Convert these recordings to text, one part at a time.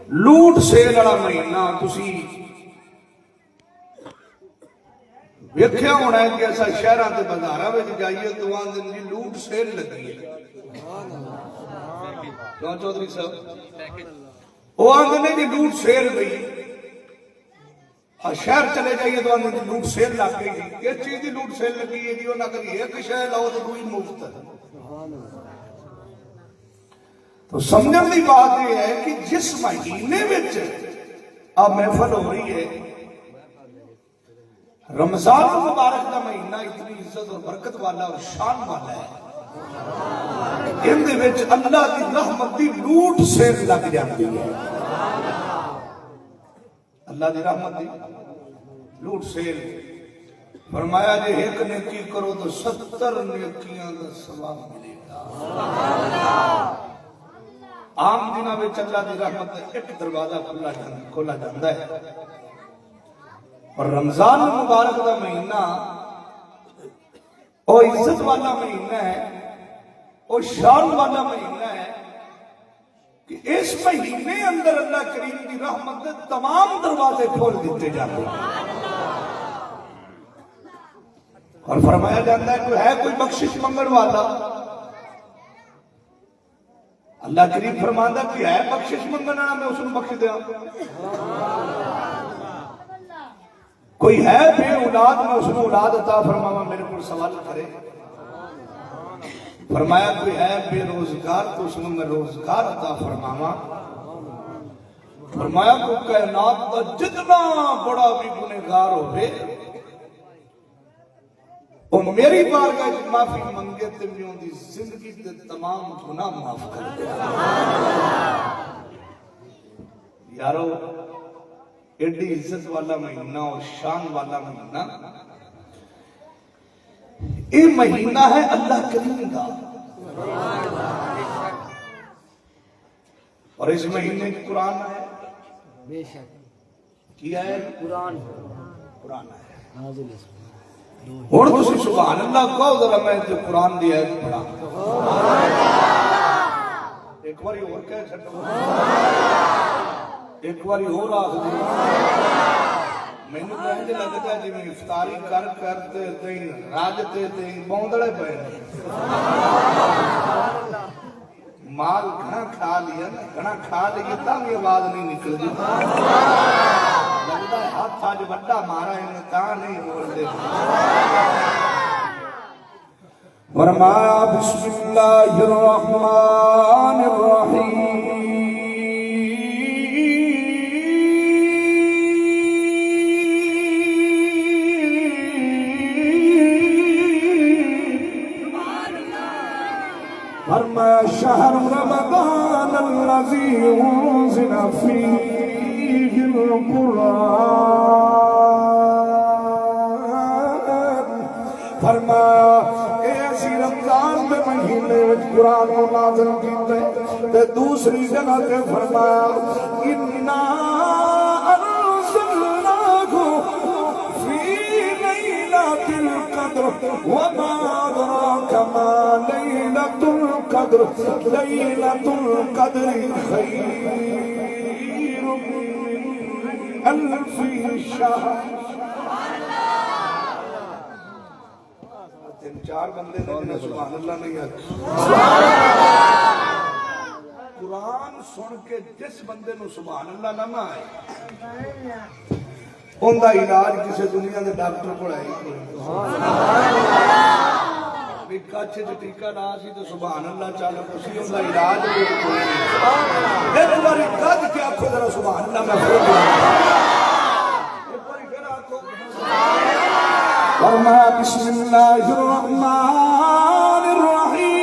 لوٹ سیل والا مہینہ تسی ویکھیا ہونا ہے کہ ایسا شہراں تے بازاراں وچ جائیے تو آندے جی لوٹ سیل لگی ہے کیوں چودھری صاحب وہ آندے نے جی لوٹ سیل گئی شہر چلے جائیے تو آندے جی لوٹ سیل لگ گئی یہ چیز دی لوٹ سیل لگی ہے جی وہ نہ کری ایک شے لاؤ تو دوئی مفت ہے تو سمجھن دی بات یہ ہے کہ جس مہینے وچ اب محفل ہو رہی ہے رمضان مبارک کا مہینہ اتنی عزت اور برکت والا اور شان والا ہے ان دے وچ اللہ کی رحمت دی لوٹ سیل لگ جاتی ہے اللہ دی رحمت دی لوٹ سیل فرمایا جے ایک نیکی کرو تو 70 نیکیاں کا ثواب ملے گا عام دنوں میں اللہ دی رحمت ایک دروازہ کھولا جاتا ہے اور رمضان مبارک کا مہینہ اور عزت والا مہینہ ہے اور شان والا مہینہ ہے کہ اس مہینے اندر اللہ کریم کی رحمت کے تمام دروازے کھول دیتے جاتے ہیں اور فرمایا جاتا ہے کوئی ہے کوئی بخشش منگن والا اللہ کریم فرماتا کہ ہے بخشش منگن والا میں اس کو بخش دیا کوئی ہے بے اولاد میں اس کو اولاد عطا فرماوا میرے کو سوال کرے فرمایا کوئی ہے بے روزگار تو اس کو میں روزگار عطا فرماوا فرمایا کو کائنات کا جتنا بڑا بھی گنہگار ہو بے اور میری بارگاہ کی معافی منگے تے میں ان دی زندگی تے تمام گناہ معاف کر دے یارو ایڈی عزت والا مہینہ اور شان والا مہینہ یہ مہینہ ہے اللہ کریم کا اور اس مہینے کی قرآن ہے بے شک کیا ہے قرآن ہے اور تسی سبحان اللہ کہو ذرا میں جو قرآن دی ہے پڑھا ایک باری اور کہہ چھٹو ایک باری اور آخری میں نے کہنے لگتا ہے جی میں افطاری کرتے تھیں راجتے تھیں بوندڑے پہنے مال گھنا کھا لیا گھنا کھا لیا تاں بھی آواز نہیں نکل دی لگتا ہے ہاتھ آج بڑا مارا ہے تاں نہیں بول دے فرمایا بسم اللہ الرحمن الرحیم فرمایا شہر رمضان الذی انزل فیہ القرآن فرمایا ایسی رمضان میں مہینے وچ قرآن کو نازل کیتے تے دوسری جگہ تے فرمایا انا ارسلناہ فی لیلۃ القدر وما ادراک ما لیلۃ القدر لیلۃ القدر خیر من الف شہر تین چار بندے نے سبحان اللہ نہیں آتی قرآن سن کے جس بندے نو سبحان اللہ نہ آئے ان دا علاج کسی دنیا کے ڈاکٹر کو آئی بھی کچھ ٹیکا نہ سی تو سبحان اللہ چلو کسی ان کا علاج ایک بار کد کے آخو ذرا سبحان اللہ میں فرمایا بسم اللہ الرحمن الرحیم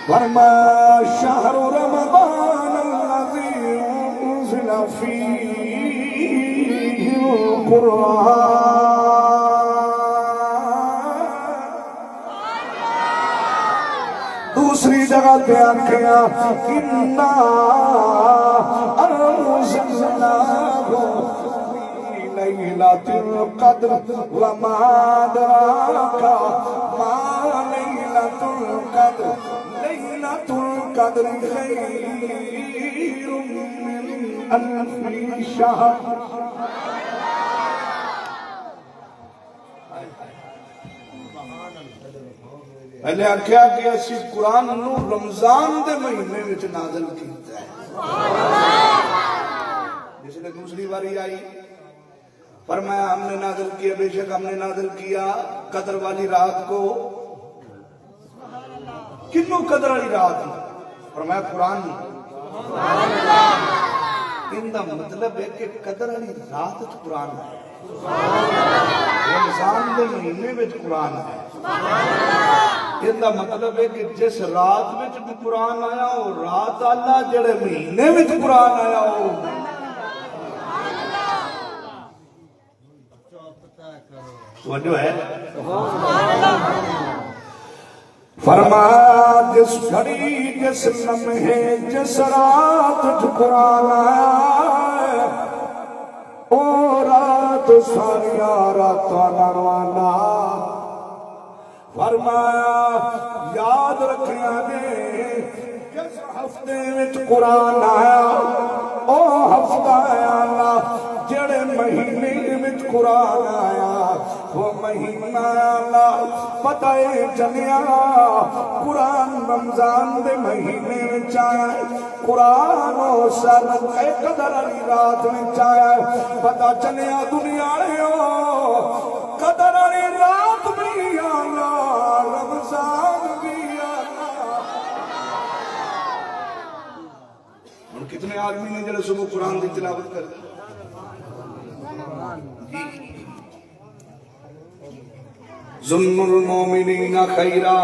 فرمایا شہر رمضان الذی انزل فیہ القرآن دوسری جگہ پہ آکھیا انا ارسلناہ فی ليلة القدر وما أدراك ما ليلة القدر ليلة القدر خير من ألف شهر پہلے آکھیا کہ اسی قرآن نو رمضان دے مہینے وچ نازل کیتا ہے جس نے دوسری باری آئی فرمایا ہم نے نازل کیا بے شک ہم نے نازل کیا قدر والی رات کو کنوں قدر والی رات فرمایا قرآن ان دا مطلب ہے کہ قدر والی رات وچ قرآن ہے رمضان دے مہینے وچ قرآن ہے ان دا مطلب ہے کہ جس رات وچ بھی قرآن آیا وہ رات اللہ جڑے مہینے وچ قرآن آیا وہ توجہ ہے فرمایا جس گھڑی جس لمحے جس رات وچ قرآن آیا او رات ساری راتاں نال والا فرمایا یاد رکھنا دے جس ہفتے وچ قرآن آیا او ہفتہ اللہ جڑے مہینے وچ قرآن آیا وہ مہینہ اللہ پتہ چلیا قرآن رمضان دے مہینے وچ آیا قرآن او سر قدر والی رات وچ آیا پتہ چلیا دنیا والے قدر والی رات بھی آیا رمضان بھی آیا اور کتنے آدمی نے جڑے صبح قرآن دی تلاوت کر ظن المومنین خیرا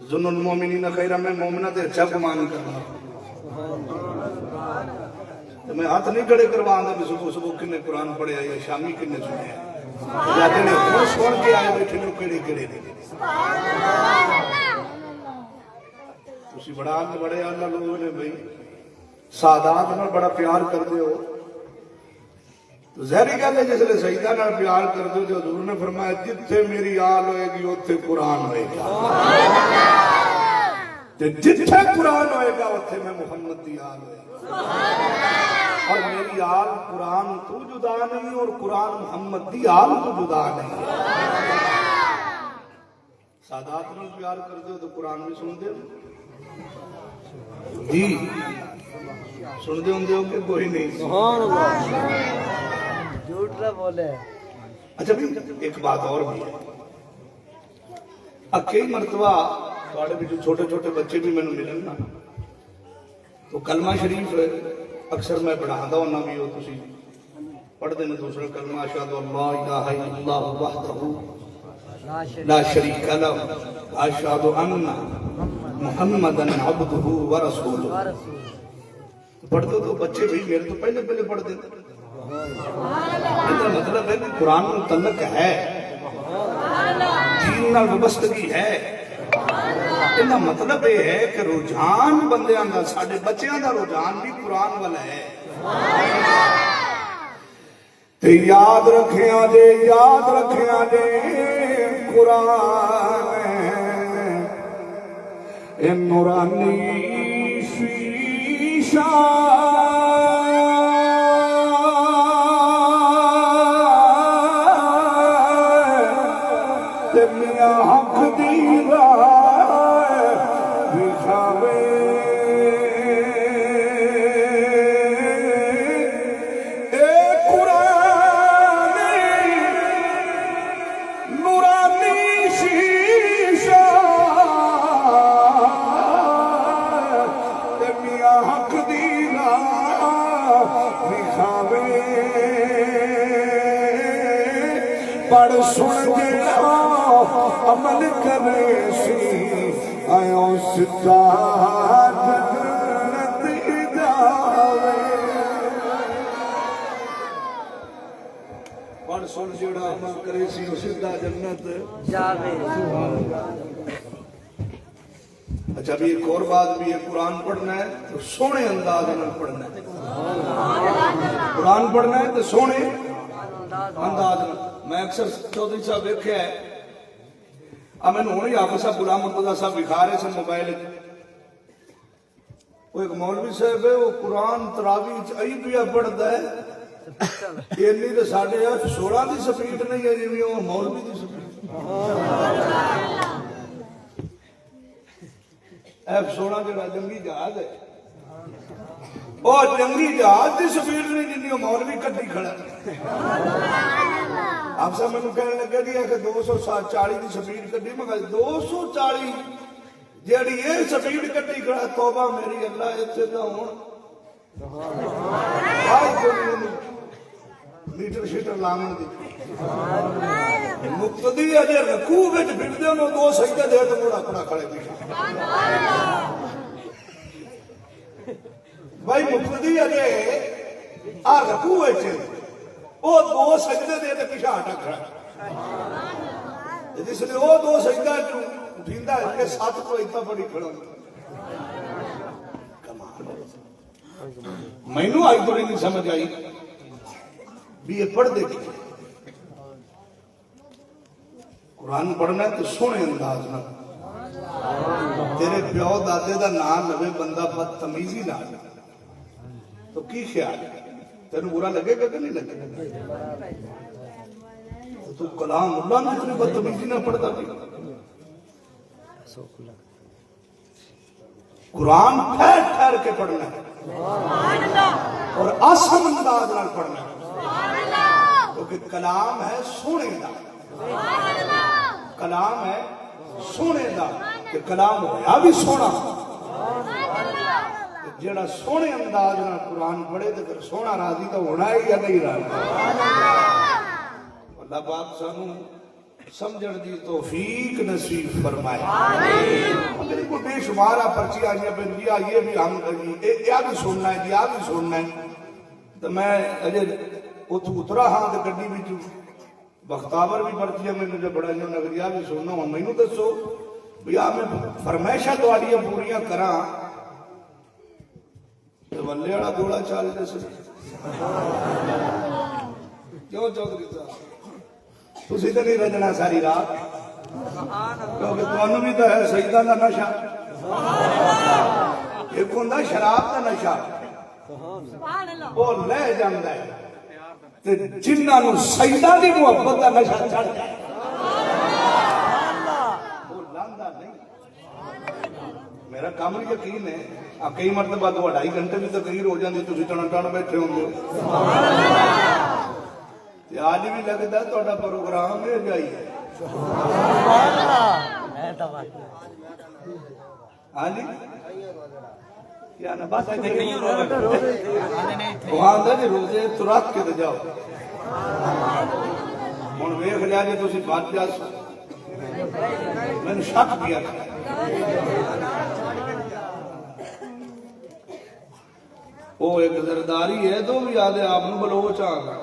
ظن المومنین خیرا میں مومنہ تے اچھا گمان کرنا تو میں ہاتھ نہیں کھڑے کروانا بھی صبح صبح کنے قرآن پڑھے یا شامی کنے سنے جاتے نے خون سوڑ کے آئے بیٹھے نے کڑے کڑے دے اسی بڑا اللہ لوگوں نے بھئی سادات میں بڑا پیار کر دے ہو تو ظاہری گل ہے جس لئے سیدہ نال پیار کر دے جو حضور نے فرمایا جتھے میری آل ہوئے گی اتھے قرآن ہوئے گا جتھے قرآن ہوئے گا اتھے میں محمد دی آل ہوئے گا اور میری آل قرآن تو جدا نہیں اور قرآن محمد دی آل تو جدا نہیں سادات نال پیار کر دے تو قرآن بھی سن دے جی سن دے ہوں دے ہوں کہ کوئی نہیں جھوٹ نہ بولے اچھا بھی ایک بات اور بھی ہے کئی مرتبہ تھوڑے بھی جو چھوٹے چھوٹے بچے بھی میں نے ملن نا تو کلمہ شریف اکثر میں پڑھا دا ہونا بھی ہو تسی پڑھ دینا دوسرا کلمہ اشہدو اللہ الہ الا اللہ وحدہ لا شریک لہ اشہدو ان محمدن عبدہ ورسولہ پڑھ دو تو بچے بھی میرے تو پہلے پڑھ دیتے مطلب ہے کہ قرآن متعلق ہے دین نال وابستگی ہے انہا مطلب یہ ہے کہ رجحان بندیاں دا ساڑھے بچیاں دا رجحان بھی قرآن والا ہے تے یاد رکھیاں دے قرآن اے نورانی شیشہ حق دی راہ دکھاوے اے قرآن نورانی شیشہ تے میاں حق دی راہ دکھاوے پڑھ سن جڑا عمل کرے سی آیوں ستا جنت جاوے پڑھ سن جڑا عمل کرے سی ستا جنت جاوے اچھا بھی ایک اور بات بھی ہے قرآن پڑھنا ہے تو سونے انداز میں پڑھنا ہے قرآن پڑھنا ہے تو سونے انداز میں اکثر چودھری صاحب دیکھا ہے اب میں نے ہونے حافظ صاحب غلام مرتضیٰ صاحب دکھا رہے سے موبائل وہ ایک مولوی صاحب ہے وہ قرآن تراویح ایبیا پڑھتا ہے اتنی تو ساڑھے 16 کی سپیڈ نہیں ہے جی وہ مولوی کی سپیڈ F-16 جڑا جنگی جہاز ہے اور جنگی جہاز کی سپیڈ نہیں جنی وہ مولوی کٹی کھڑا آپ سب میں کہنے لگے دیا کہ 240 کی سپیڈ کٹی مگر 240 جیڑی یہ سپیڈ کٹی کھڑا توبہ میری اللہ اتنے دا ہون میٹر شیٹر لانگن دی مقتدی اجے رکوع وچ بھڑدے انہوں 2 سجدے دے تو موڑا اپنا کھڑے پیچھے بھائی مقتدی اجے رکوع وچ وہ 2 سجدے دے تو پیچھے ہٹا کھڑا جس نے وہ 2 سجدہ اٹھیندا ہے کہ 7 کو اتنا بڑی کھڑا میں نو آئی تو نہیں سمجھ آئی بھی یہ پڑھ دے گی قرآن پڑھنا ہے تو سونے انداز نہ تیرے پیو دادے دا نام لوے بندہ بدتمیزی نہ تو کی خیال ہے تینوں برا لگے گا کہ نہیں لگے گا تو کلام اللہ نے اتنی بدتمیزی نہ پڑھتا بھی قرآن ٹھہر ٹھہر کے پڑھنا ہے اور آسان انداز نہ پڑھنا ہے کیونکہ کلام ہے سونے دا کلام ہے سونے دا کہ کلام ہویا بھی سونا جڑا سونے انداز نہ قرآن پڑھے تو پھر سونا راضی تو ہونا ہے یا نہیں راضی اللہ پاک سانو سمجھن دی توفیق نصیب فرمائے میرے کو بے شمارہ پرچی آئی ہے پھر یہ بھی ہم یہ بھی سننا ہے یہ بھی سننا ہے تو میں اجے اترا ہاں تو گڈی بھی بختاور بھی پرچی ہے میں بڑا جو نگریا بھی سننا ہوں میں دسو بھیا میں فرمائشاں تواڈیاں پوریاں کراں تو ولے والا گوڑا چال دس کیوں چودھری صاحب تسی تو نہیں رجنا ساری رات کیونکہ تمہیں بھی تو ہے سجدہ کا نشہ ایک ہوں شراب کا نشہ وہ لے جاندہ ہے جنہاں سجدہ دی محبت کا نشہ چڑھ جائے وہ لاندہ نہیں میرا کام یقین ہے کئی مرتبہ 2.5 گھنٹے بھی تقریر ہو جاندی تسی ٹن ٹن بیٹھے ہوں گے آج بھی لگتا ہے توڑا پروگرام ہے جائیے ہاں جی کیا نا بات وہاں دا جی روزے تو رات کے دے جاؤ ہون ویخ لیا جی تسی بات جا سو میں نے شک کیا وہ ایک زرداری ہے تو بھی یاد ہے آپ نے بلوچ آگا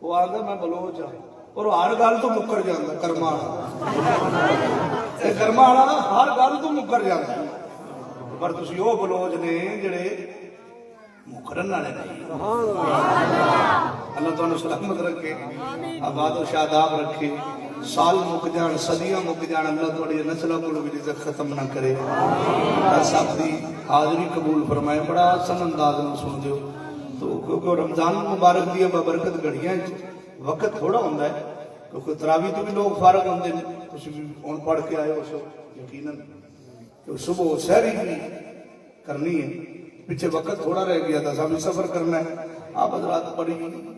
وہ آگا میں بلوچ آگا اور ہر گال تو مکر جاندہ کرمانا کرمانا ہر گال تو مکر جاندہ پر تسی وہ بلوچ نے جڑے مکرن نہ نہیں اللہ تعالیٰ سلامت رکھے آباد و شاداب رکھے سال مک جان صدیاں مک جان اللہ تھوڑی نسلہ کو بھی رزق ختم نہ کرے سب دی حاضری قبول فرمائے بڑا آسان انداز میں سن دیو تو کیونکہ رمضان مبارک دی برکت گھڑیاں وقت تھوڑا ہوندہ ہے کیونکہ تراویح تو بھی لوگ فارغ ہوندے ہیں کچھ بھی ان پڑھ کے آئے ہو سو یقیناً کہ صبح سحری بھی کرنی ہے پیچھے وقت تھوڑا رہ گیا تھا سب سفر کرنا ہے آپ حضرات بڑی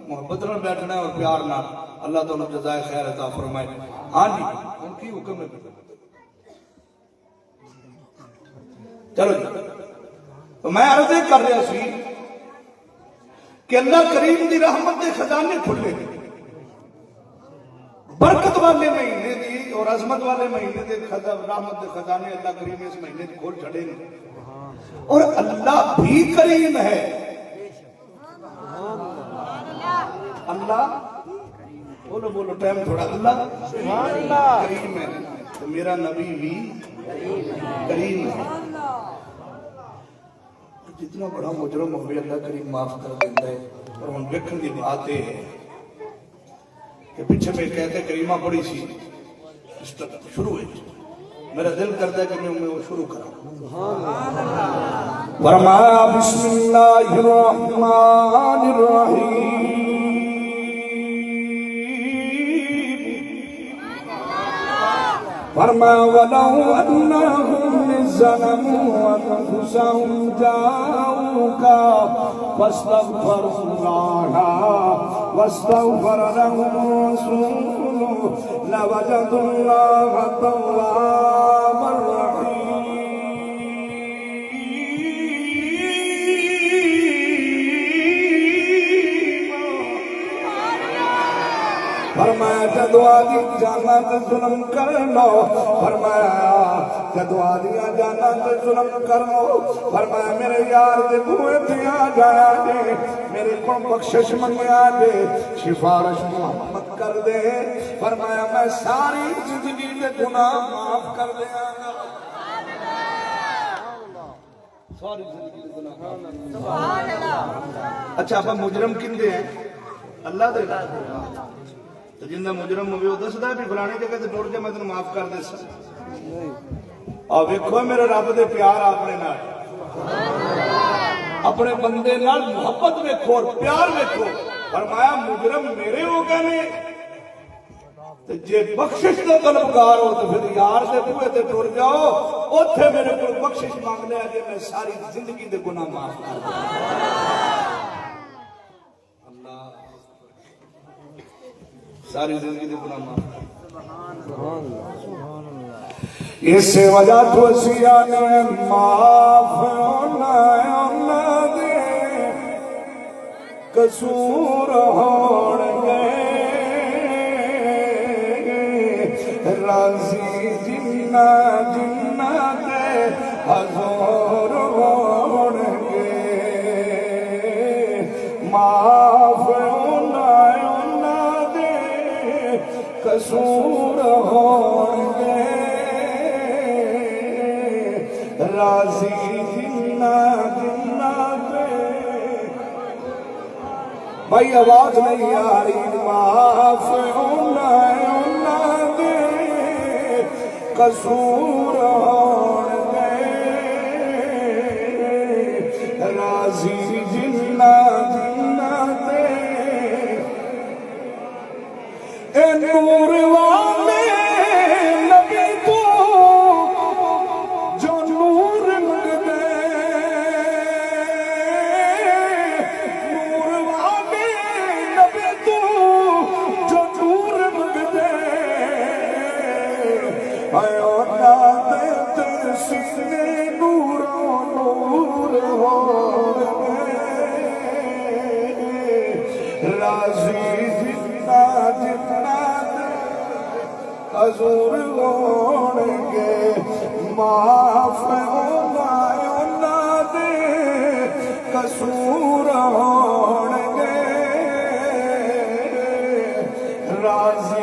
محبت نہ بیٹھنا ہے اور پیار نہ اللہ تعالیٰ جزائے خیر عطا فرمائے ہاں جی ان کی حکم ہے چلو جی تو میں عرض کر رہا سی کہ اللہ کریم دی رحمت دے خزانے کھلے برکت والے مہینے دی اور عظمت والے مہینے دے رحمت دے خزانے اللہ کریم اس مہینے دے کھول چھڑے اور اللہ بھی کریم ہے اللہ بولو بولو ٹائم تھوڑا اللہ کریم ہے تو میرا نبی بھی کریم ہے جتنا بڑا مجرم ہوئے اللہ کریم معاف کر دیتا ہے. اور ہم دیکھن دی بات یہ ہے کہ پیچھے میں کہتے کریمہ پڑھی سی شروع ہے. میرا دل کرتا ہے کہ میں وہ شروع کروں. فرمایا بسم اللہ الرحمن الرحیم. فرمایا وَلَوْ أَنَّهُمْ ظَلَمُوا أَنفُسَهُمْ جَاءُوكَ فَاسْتَغْفَرُوا اللَّهَ وَاسْتَغْفَرَ لَهُمُ الرَّسُولُ لَوَجَدُوا اللَّهَ تَوَّابًا رَحِيمًا. فرمایا جدو آدھی جانا تو ظلم کر لو. فرمایا جدو آدھی جانا تو ظلم کر لو. فرمایا میرے یار دے بوئے تھے آ جایا دے, میرے کو بخشش منگیا دے, سفارش محمد کر دے. فرمایا میں ساری زندگی دے گناہ معاف کر دیا گا. ساری زندگی دے گناہ. اچھا آپ مجرم کندے ہیں؟ اللہ دے. تو جندہ مجرم ہوئے وہ دس دا بھی فلانے جگہ سے ٹوڑ کے میں تنہیں معاف کر دے سکتا. اور ویکھو میرے رب دے پیار اپنے نال, اپنے بندے نال محبت ویکھو اور پیار ویکھو. فرمایا مجرم میرے ہو گئے نے تو جے بخشش دا طلبگار ہو تو پھر یار دے بوئے تے ٹوڑ جاؤ, اوتھے میرے کو بخشش مانگ لیا جے میں ساری زندگی دے گناہ معاف کر دوں. ساری زندگی دے گناہ معاف. اس وجہ تو سیانے معاف ہونا دے قصور ہوڑ گئے, راضی جنہ جنہ دے حضور ہوڑ گئے. معاف قصور ہونگے, راضی جنہ جنہ دے. بھائی آواز نہیں آ رہی. معاف ہونا دے قصور ہونگے, راضی جنہ جنہ دے. اے نور والے نبی تو جو نور مگدے, نور والے نبی تو جو نور مگدے, آیا نادے تے سینے نوروں نور ہو گئے. راضی جتنا حضور ہونگے, معاف ہونا دے قصور ہونگے, راضی